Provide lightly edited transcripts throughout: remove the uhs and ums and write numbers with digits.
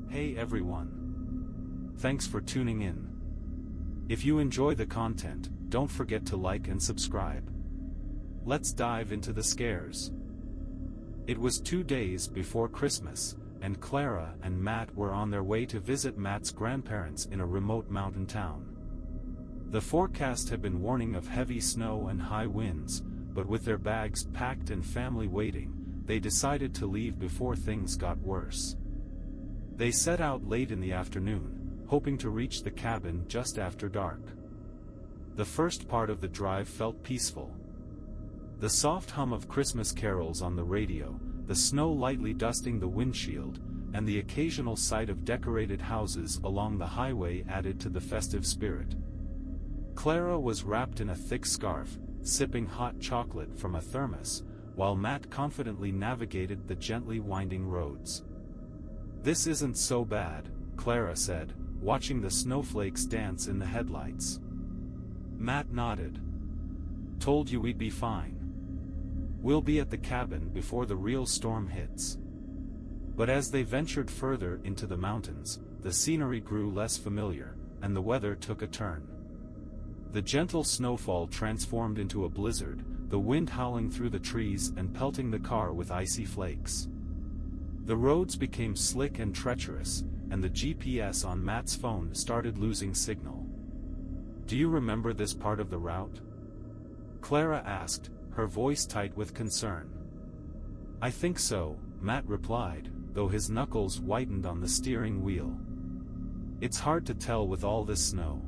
Hey everyone. Thanks for tuning in. If you enjoy the content, don't forget to like and subscribe. Let's dive into the scares. It was 2 days before Christmas, and Clara and Matt were on their way to visit Matt's grandparents in a remote mountain town. The forecast had been warning of heavy snow and high winds, but with their bags packed and family waiting, they decided to leave before things got worse. They set out late in the afternoon, hoping to reach the cabin just after dark. The first part of the drive felt peaceful. The soft hum of Christmas carols on the radio, the snow lightly dusting the windshield, and the occasional sight of decorated houses along the highway added to the festive spirit. Clara was wrapped in a thick scarf, sipping hot chocolate from a thermos, while Matt confidently navigated the gently winding roads. "This isn't so bad," Clara said, watching the snowflakes dance in the headlights. Matt nodded. "Told you we'd be fine. We'll be at the cabin before the real storm hits." But as they ventured further into the mountains, the scenery grew less familiar, and the weather took a turn. The gentle snowfall transformed into a blizzard, the wind howling through the trees and pelting the car with icy flakes. The roads became slick and treacherous, and the GPS on Matt's phone started losing signal. "Do you remember this part of the route?" Clara asked, her voice tight with concern. "I think so," Matt replied, though his knuckles whitened on the steering wheel. "It's hard to tell with all this snow."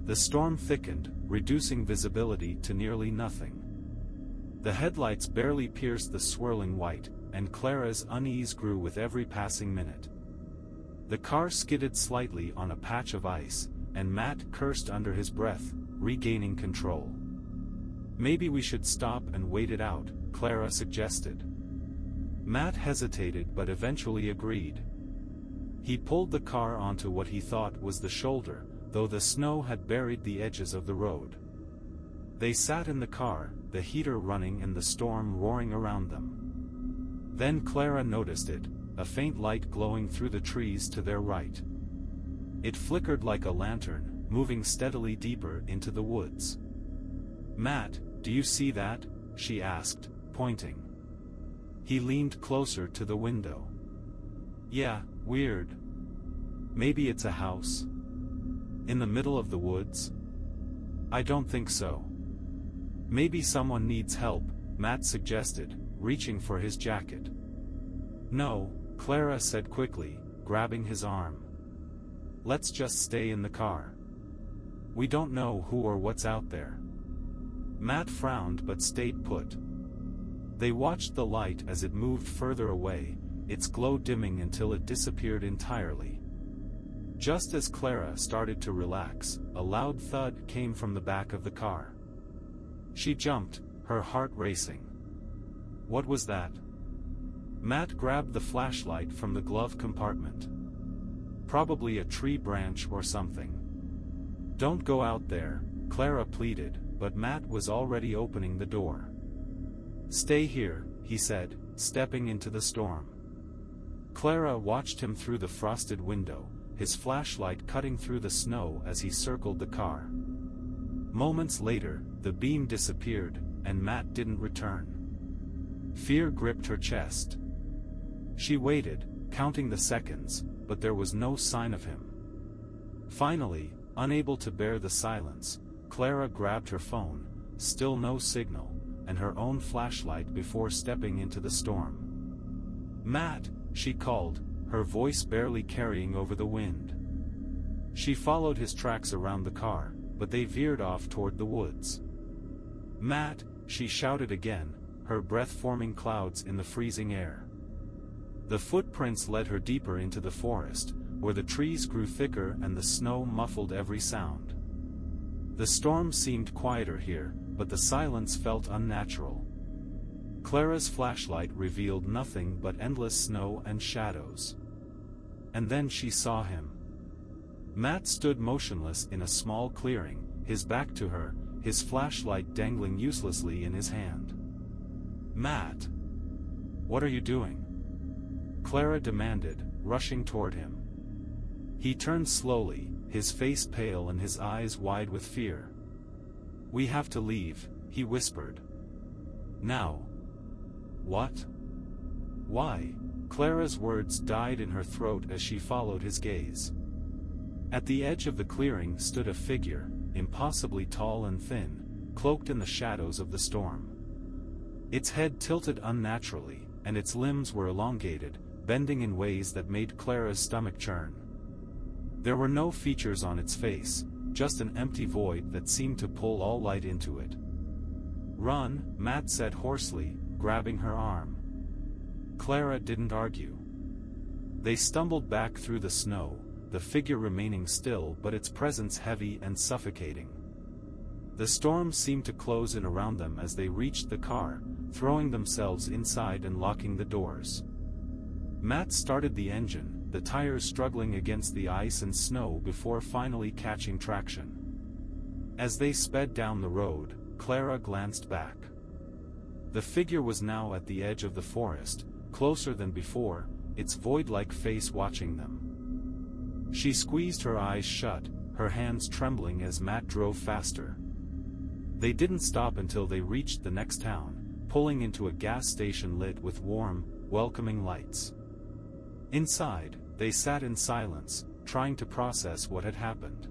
The storm thickened, reducing visibility to nearly nothing. The headlights barely pierced the swirling white, and Clara's unease grew with every passing minute. The car skidded slightly on a patch of ice, and Matt cursed under his breath, regaining control. "Maybe we should stop and wait it out," Clara suggested. Matt hesitated but eventually agreed. He pulled the car onto what he thought was the shoulder, though the snow had buried the edges of the road. They sat in the car, the heater running and the storm roaring around them. Then Clara noticed it, a faint light glowing through the trees to their right. It flickered like a lantern, moving steadily deeper into the woods. "Matt, do you see that?" she asked, pointing. He leaned closer to the window. "Yeah, weird. Maybe it's a house? In the middle of the woods?" "I don't think so. Maybe someone needs help," Matt suggested, reaching for his jacket. "No," Clara said quickly, grabbing his arm. "Let's just stay in the car. We don't know who or what's out there." Matt frowned but stayed put. They watched the light as it moved further away, its glow dimming until it disappeared entirely. Just as Clara started to relax, a loud thud came from the back of the car. She jumped, her heart racing. What was that? Matt grabbed the flashlight from the glove compartment. Probably a tree branch or something. "Don't go out there," Clara pleaded, but Matt was already opening the door. "Stay here," he said, stepping into the storm. Clara watched him through the frosted window, his flashlight cutting through the snow as he circled the car. Moments later, the beam disappeared, and Matt didn't return. Fear gripped her chest. She waited, counting the seconds, but there was no sign of him. Finally, unable to bear the silence, Clara grabbed her phone, still no signal, and her own flashlight before stepping into the storm. "Matt," she called, her voice barely carrying over the wind. She followed his tracks around the car, but they veered off toward the woods. "Matt," she shouted again, her breath forming clouds in the freezing air. The footprints led her deeper into the forest, where the trees grew thicker and the snow muffled every sound. The storm seemed quieter here, but the silence felt unnatural. Clara's flashlight revealed nothing but endless snow and shadows. And then she saw him. Matt stood motionless in a small clearing, his back to her, his flashlight dangling uselessly in his hand. "Matt! What are you doing?" Clara demanded, rushing toward him. He turned slowly, his face pale and his eyes wide with fear. "We have to leave," he whispered. "Now." "What? Why?" Clara's words died in her throat as she followed his gaze. At the edge of the clearing stood a figure, impossibly tall and thin, cloaked in the shadows of the storm. Its head tilted unnaturally, and its limbs were elongated, bending in ways that made Clara's stomach churn. There were no features on its face, just an empty void that seemed to pull all light into it. "Run," Matt said hoarsely, grabbing her arm. Clara didn't argue. They stumbled back through the snow, the figure remaining still but its presence heavy and suffocating. The storm seemed to close in around them as they reached the car, throwing themselves inside and locking the doors. Matt started the engine, the tires struggling against the ice and snow before finally catching traction. As they sped down the road, Clara glanced back. The figure was now at the edge of the forest, closer than before, its void-like face watching them. She squeezed her eyes shut, her hands trembling as Matt drove faster. They didn't stop until they reached the next town, pulling into a gas station lit with warm, welcoming lights. Inside, they sat in silence, trying to process what had happened.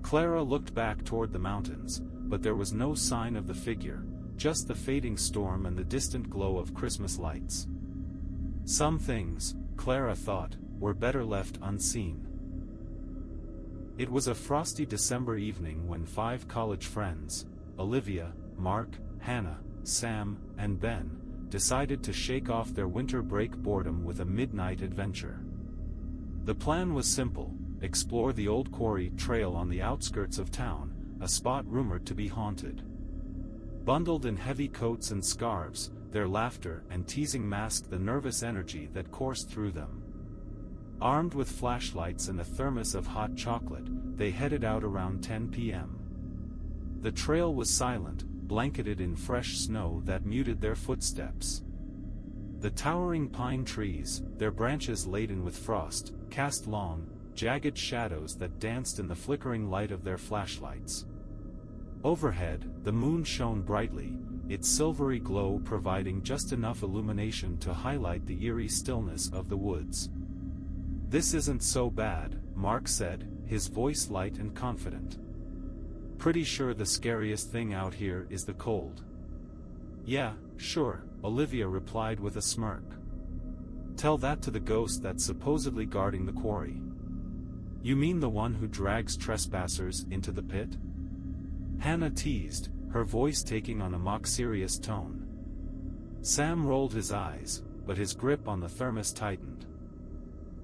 Clara looked back toward the mountains, but there was no sign of the figure, just the fading storm and the distant glow of Christmas lights. Some things, Clara thought, were better left unseen. It was a frosty December evening when 5 college friends, Olivia, Mark, Hannah, Sam, and Ben, decided to shake off their winter break boredom with a midnight adventure. The plan was simple: explore the old quarry trail on the outskirts of town, a spot rumored to be haunted. Bundled in heavy coats and scarves, their laughter and teasing masked the nervous energy that coursed through them. Armed with flashlights and a thermos of hot chocolate, they headed out around 10 p.m. The trail was silent, blanketed in fresh snow that muted their footsteps. The towering pine trees, their branches laden with frost, cast long, jagged shadows that danced in the flickering light of their flashlights. Overhead, the moon shone brightly, its silvery glow providing just enough illumination to highlight the eerie stillness of the woods. "This isn't so bad," Mark said, his voice light and confident. "Pretty sure the scariest thing out here is the cold." "Yeah, sure," Olivia replied with a smirk. "Tell that to the ghost that's supposedly guarding the quarry." "You mean the one who drags trespassers into the pit?" Hannah teased, her voice taking on a mock-serious tone. Sam rolled his eyes, but his grip on the thermos tightened.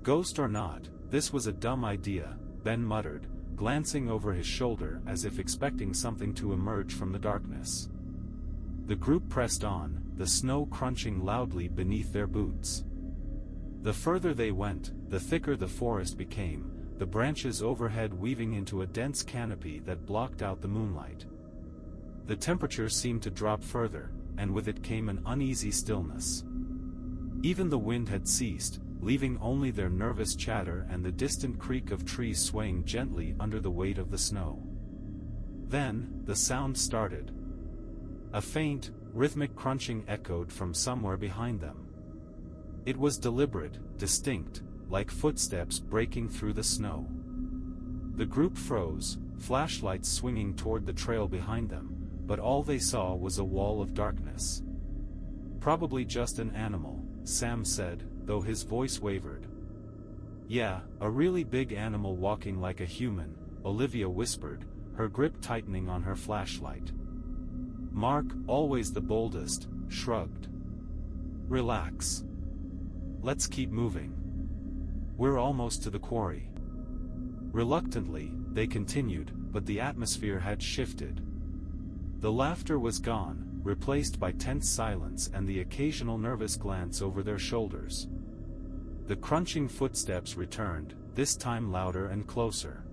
"Ghost or not, this was a dumb idea," Ben muttered, glancing over his shoulder as if expecting something to emerge from the darkness. The group pressed on, the snow crunching loudly beneath their boots. The further they went, the thicker the forest became, the branches overhead weaving into a dense canopy that blocked out the moonlight. The temperature seemed to drop further, and with it came an uneasy stillness. Even the wind had ceased, leaving only their nervous chatter and the distant creak of trees swaying gently under the weight of the snow. Then, the sound started. A faint, rhythmic crunching echoed from somewhere behind them. It was deliberate, distinct, like footsteps breaking through the snow. The group froze, flashlights swinging toward the trail behind them, but all they saw was a wall of darkness. "Probably just an animal," Sam said, though his voice wavered. "Yeah, a really big animal walking like a human," Olivia whispered, her grip tightening on her flashlight. Mark, always the boldest, shrugged. "Relax. Let's keep moving. We're almost to the quarry." Reluctantly, they continued, but the atmosphere had shifted. The laughter was gone, replaced by tense silence and the occasional nervous glance over their shoulders. The crunching footsteps returned, this time louder and closer.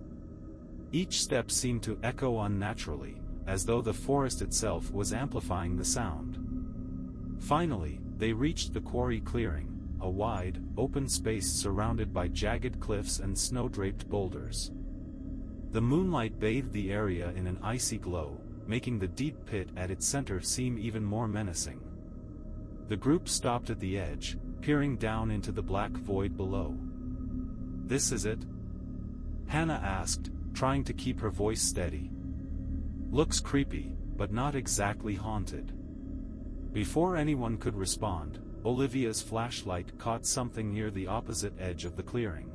Each step seemed to echo unnaturally, as though the forest itself was amplifying the sound. Finally, they reached the quarry clearing, a wide, open space surrounded by jagged cliffs and snow-draped boulders. The moonlight bathed the area in an icy glow, making the deep pit at its center seem even more menacing. The group stopped at the edge, peering down into the black void below. "This is it?" Hannah asked, trying to keep her voice steady. "Looks creepy, but not exactly haunted." Before anyone could respond, Olivia's flashlight caught something near the opposite edge of the clearing.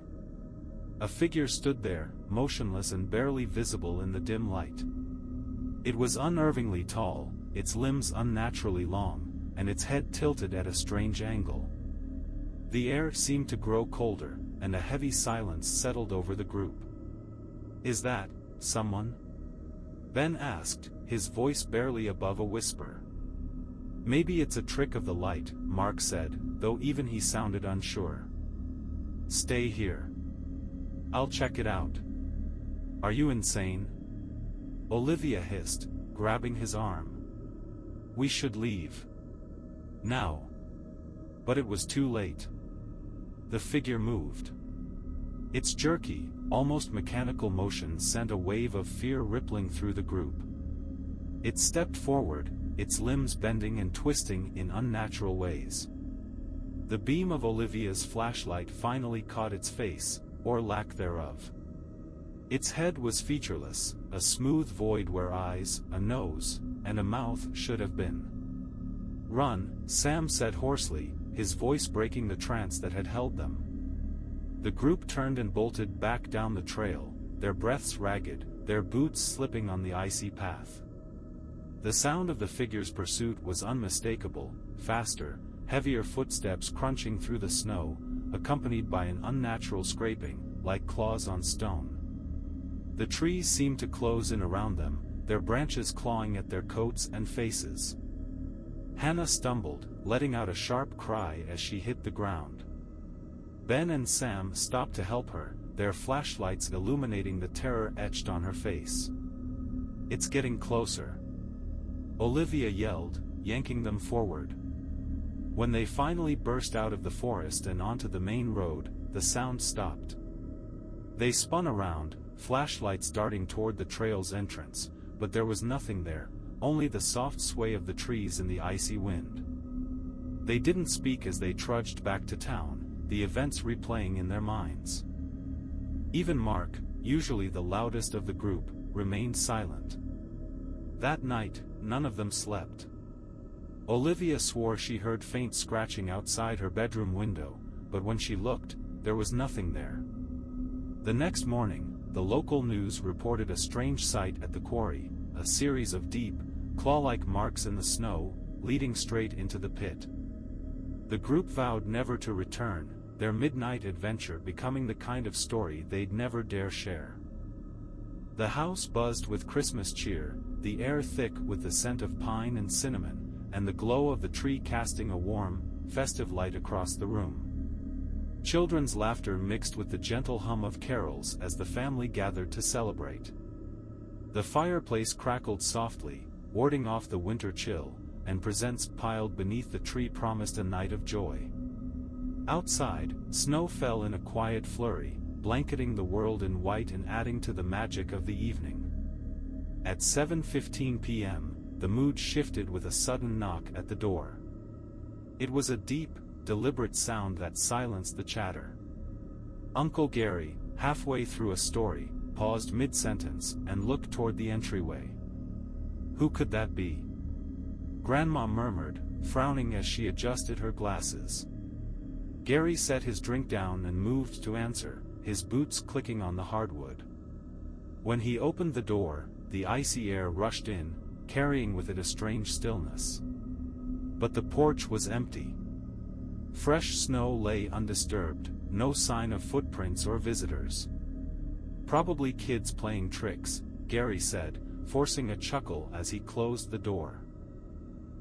A figure stood there, motionless and barely visible in the dim light. It was unnervingly tall, its limbs unnaturally long, and its head tilted at a strange angle. The air seemed to grow colder, and a heavy silence settled over the group. "Is that someone?" Ben asked, his voice barely above a whisper. "Maybe it's a trick of the light," Mark said, though even he sounded unsure. "Stay here. I'll check it out." "Are you insane?" Olivia hissed, grabbing his arm. "We should leave. Now." But it was too late. The figure moved. Its jerky, almost mechanical motion sent a wave of fear rippling through the group. It stepped forward, its limbs bending and twisting in unnatural ways. The beam of Olivia's flashlight finally caught its face, or lack thereof. Its head was featureless, a smooth void where eyes, a nose, and a mouth should have been. "Run," Sam said hoarsely, his voice breaking the trance that had held them. The group turned and bolted back down the trail, their breaths ragged, their boots slipping on the icy path. The sound of the figure's pursuit was unmistakable, faster, heavier footsteps crunching through the snow, accompanied by an unnatural scraping, like claws on stone. The trees seemed to close in around them, their branches clawing at their coats and faces. Hannah stumbled, letting out a sharp cry as she hit the ground. Ben and Sam stopped to help her, their flashlights illuminating the terror etched on her face. "It's getting closer," Olivia yelled, yanking them forward. When they finally burst out of the forest and onto the main road, the sound stopped. They spun around, flashlights darting toward the trail's entrance, but there was nothing there, only the soft sway of the trees in the icy wind. They didn't speak as they trudged back to town, the events replaying in their minds. Even Mark, usually the loudest of the group, remained silent. That night, none of them slept. Olivia swore she heard faint scratching outside her bedroom window, but when she looked, there was nothing there. The next morning, the local news reported a strange sight at the quarry, a series of deep, claw-like marks in the snow, leading straight into the pit. The group vowed never to return, their midnight adventure becoming the kind of story they'd never dare share. The house buzzed with Christmas cheer, the air thick with the scent of pine and cinnamon, and the glow of the tree casting a warm, festive light across the room. Children's laughter mixed with the gentle hum of carols as the family gathered to celebrate. The fireplace crackled softly, warding off the winter chill, and presents piled beneath the tree promised a night of joy. Outside, snow fell in a quiet flurry, blanketing the world in white and adding to the magic of the evening. At 7:15 p.m., the mood shifted with a sudden knock at the door. It was a deep, deliberate sound that silenced the chatter. Uncle Gary, halfway through a story, paused mid-sentence and looked toward the entryway. "Who could that be?" Grandma murmured, frowning as she adjusted her glasses. Gary set his drink down and moved to answer, his boots clicking on the hardwood. When he opened the door, the icy air rushed in, carrying with it a strange stillness. But the porch was empty. Fresh snow lay undisturbed, no sign of footprints or visitors. "Probably kids playing tricks," Gary said, forcing a chuckle as he closed the door.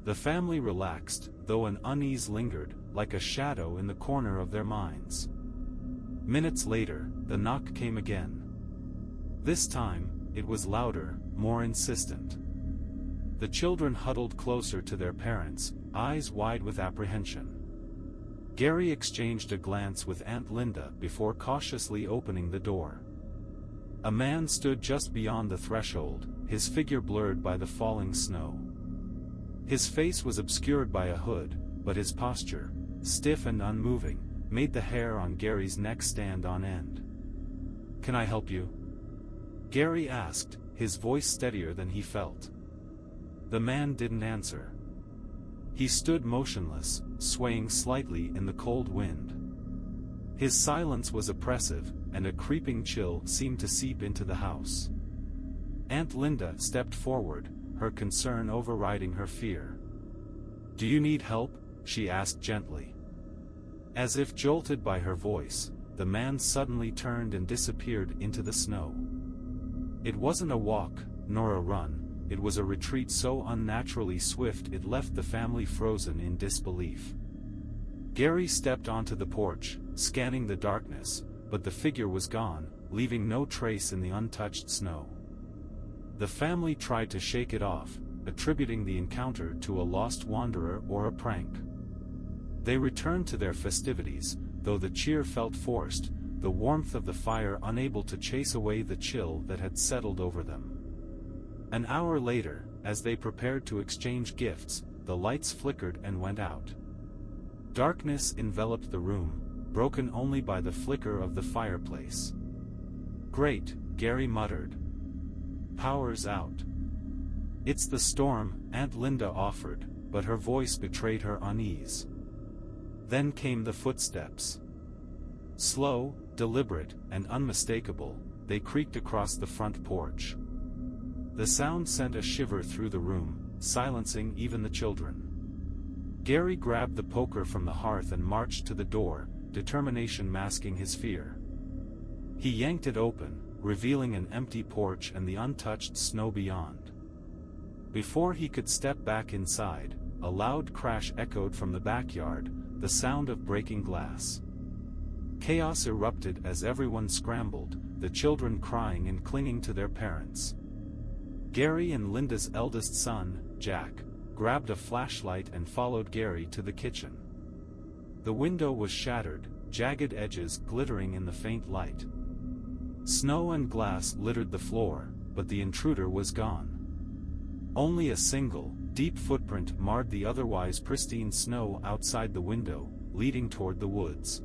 The family relaxed, though an unease lingered, like a shadow in the corner of their minds. Minutes later, the knock came again. This time, it was louder, more insistent. The children huddled closer to their parents, eyes wide with apprehension. Gary exchanged a glance with Aunt Linda before cautiously opening the door. A man stood just beyond the threshold, his figure blurred by the falling snow. His face was obscured by a hood, but his posture, stiff and unmoving, made the hair on Gary's neck stand on end. "Can I help you?" Gary asked, his voice steadier than he felt. The man didn't answer. He stood motionless, swaying slightly in the cold wind. His silence was oppressive, and a creeping chill seemed to seep into the house. Aunt Linda stepped forward, her concern overriding her fear. "Do you need help?" she asked gently. As if jolted by her voice, the man suddenly turned and disappeared into the snow. It wasn't a walk, nor a run, it was a retreat so unnaturally swift it left the family frozen in disbelief. Gary stepped onto the porch, scanning the darkness, but the figure was gone, leaving no trace in the untouched snow. The family tried to shake it off, attributing the encounter to a lost wanderer or a prank. They returned to their festivities, though the cheer felt forced, the warmth of the fire unable to chase away the chill that had settled over them. An hour later, as they prepared to exchange gifts, the lights flickered and went out. Darkness enveloped the room, broken only by the flicker of the fireplace. "Great," Gary muttered. "Power's out." "It's the storm," Aunt Linda offered, but her voice betrayed her unease. Then came the footsteps. Slow, deliberate, and unmistakable, they creaked across the front porch. The sound sent a shiver through the room, silencing even the children. Gary grabbed the poker from the hearth and marched to the door, determination masking his fear. He yanked it open, revealing an empty porch and the untouched snow beyond. Before he could step back inside, a loud crash echoed from the backyard, the sound of breaking glass. Chaos erupted as everyone scrambled, the children crying and clinging to their parents. Gary and Linda's eldest son, Jack, grabbed a flashlight and followed Gary to the kitchen. The window was shattered, jagged edges glittering in the faint light. Snow and glass littered the floor, but the intruder was gone. Only a single, deep footprint marred the otherwise pristine snow outside the window, leading toward the woods.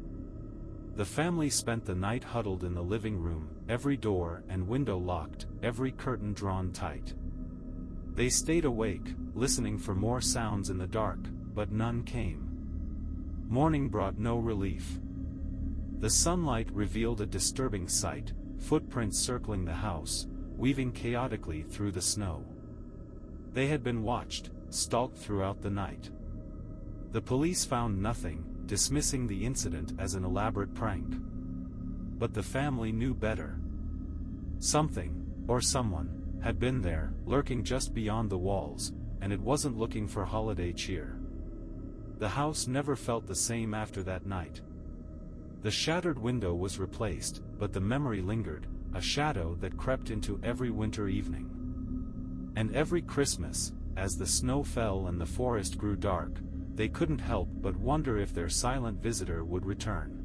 The family spent the night huddled in the living room, every door and window locked, every curtain drawn tight. They stayed awake, listening for more sounds in the dark, but none came. Morning brought no relief. The sunlight revealed a disturbing sight, footprints circling the house, weaving chaotically through the snow. They had been watched, stalked throughout the night. The police found nothing, dismissing the incident as an elaborate prank. But the family knew better. Something, or someone, had been there, lurking just beyond the walls, and it wasn't looking for holiday cheer. The house never felt the same after that night. The shattered window was replaced, but the memory lingered, a shadow that crept into every winter evening. And every Christmas, as the snow fell and the forest grew dark, they couldn't help but wonder if their silent visitor would return.